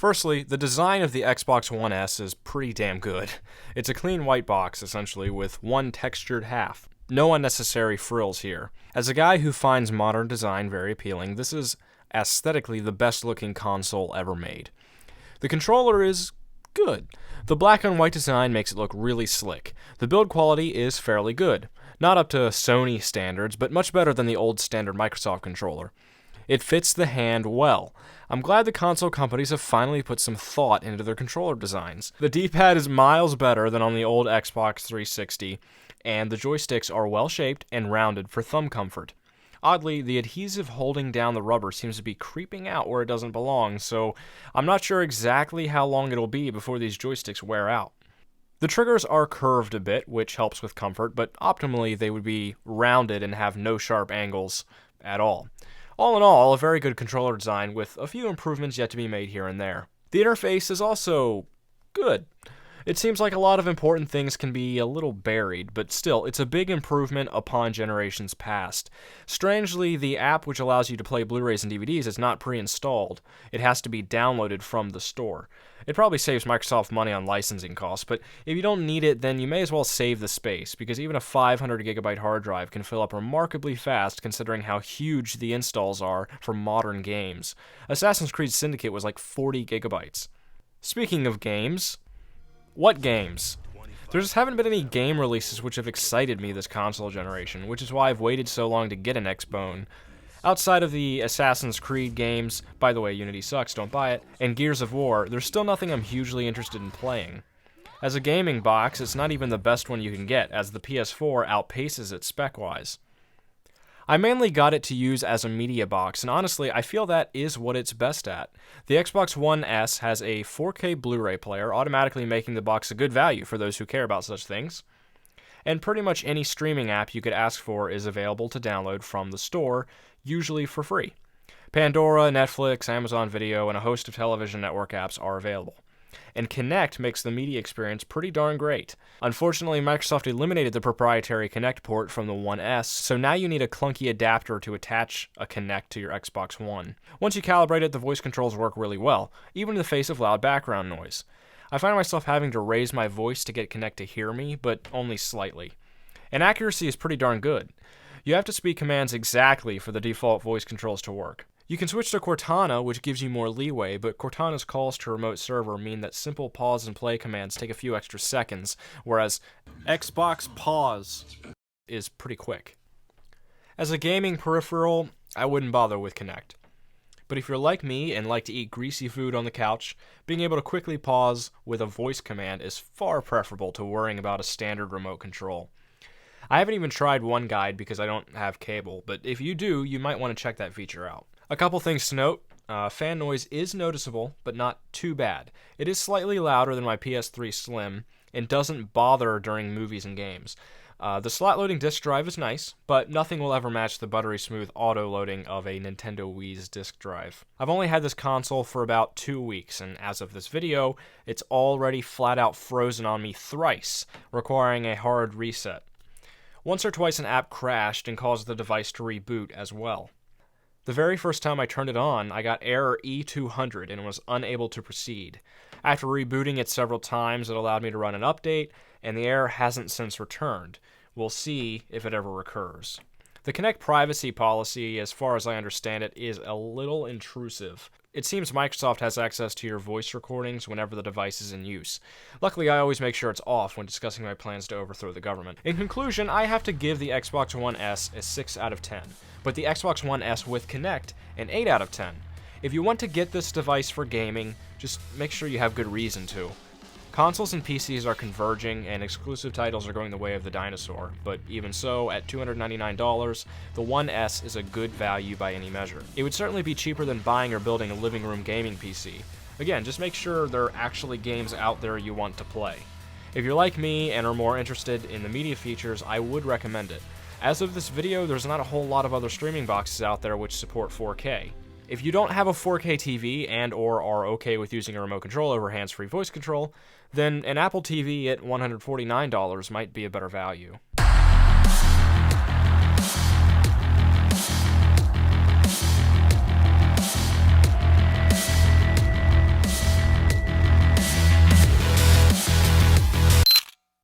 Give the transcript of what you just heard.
Firstly, the design of the Xbox One S is pretty damn good. It's a clean white box, essentially, with one textured half. No unnecessary frills here. As a guy who finds modern design very appealing, this is aesthetically the best looking console ever made. The controller is good. The black on white design makes it look really slick. The build quality is fairly good. Not up to Sony standards, but much better than the old standard Microsoft controller. It fits the hand well. I'm glad the console companies have finally put some thought into their controller designs. The D-pad is miles better than on the old Xbox 360, and the joysticks are well-shaped and rounded for thumb comfort. Oddly, the adhesive holding down the rubber seems to be creeping out where it doesn't belong, so I'm not sure exactly how long it'll be before these joysticks wear out. The triggers are curved a bit, which helps with comfort, but optimally they would be rounded and have no sharp angles at all. All in all, a very good controller design with a few improvements yet to be made here and there. The interface is also good. It seems like a lot of important things can be a little buried, but still, it's a big improvement upon generations past. Strangely, the app which allows you to play Blu-rays and DVDs is not pre-installed. It has to be downloaded from the store. It probably saves Microsoft money on licensing costs, but if you don't need it, then you may as well save the space, because even a 500GB hard drive can fill up remarkably fast considering how huge the installs are for modern games. Assassin's Creed Syndicate was like 40GB. Speaking of games, what games? There just haven't been any game releases which have excited me this console generation, which is why I've waited so long to get an Xbone. Outside of the Assassin's Creed games, by the way, Unity sucks, don't buy it, and Gears of War, there's still nothing I'm hugely interested in playing. As a gaming box, it's not even the best one you can get, as the PS4 outpaces it spec-wise. I mainly got it to use as a media box, and honestly, I feel that is what it's best at. The Xbox One S has a 4K Blu-ray player, automatically making the box a good value for those who care about such things. And pretty much any streaming app you could ask for is available to download from the store, usually for free. Pandora, Netflix, Amazon Video, and a host of television network apps are available. And Kinect makes the media experience pretty darn great. Unfortunately, Microsoft eliminated the proprietary Kinect port from the One S, so now you need a clunky adapter to attach a Kinect to your Xbox One. Once you calibrate it, the voice controls work really well, even in the face of loud background noise. I find myself having to raise my voice to get Kinect to hear me, but only slightly. And accuracy is pretty darn good. You have to speak commands exactly for the default voice controls to work. You can switch to Cortana, which gives you more leeway, but Cortana's calls to remote server mean that simple pause and play commands take a few extra seconds, whereas Xbox pause is pretty quick. As a gaming peripheral, I wouldn't bother with Kinect. But if you're like me and like to eat greasy food on the couch, being able to quickly pause with a voice command is far preferable to worrying about a standard remote control. I haven't even tried One Guide because I don't have cable, but if you do, you might want to check that feature out. A couple things to note. Fan noise is noticeable, but not too bad. It is slightly louder than my PS3 Slim, and doesn't bother during movies and games. The slot-loading disk drive is nice, but nothing will ever match the buttery smooth auto-loading of a Nintendo Wii's disk drive. I've only had this console for about 2 weeks, and as of this video, it's already flat-out frozen on me thrice, requiring a hard reset. Once or twice an app crashed and caused the device to reboot as well. The very first time I turned it on, I got error E200 and was unable to proceed. After rebooting it several times, it allowed me to run an update, and the error hasn't since returned. We'll see if it ever recurs. The Kinect privacy policy, as far as I understand it, is a little intrusive. It seems Microsoft has access to your voice recordings whenever the device is in use. Luckily, I always make sure it's off when discussing my plans to overthrow the government. In conclusion, I have to give the Xbox One S a 6 out of 10, but the Xbox One S with Kinect an 8 out of 10. If you want to get this device for gaming, just make sure you have good reason to. Consoles and PCs are converging, and exclusive titles are going the way of the dinosaur, but even so, at $299, the One S is a good value by any measure. It would certainly be cheaper than buying or building a living room gaming PC. Again, just make sure there are actually games out there you want to play. If you're like me and are more interested in the media features, I would recommend it. As of this video, there's not a whole lot of other streaming boxes out there which support 4K. If you don't have a 4K TV and/or are okay with using a remote control over hands-free voice control, then an Apple TV at $149 might be a better value.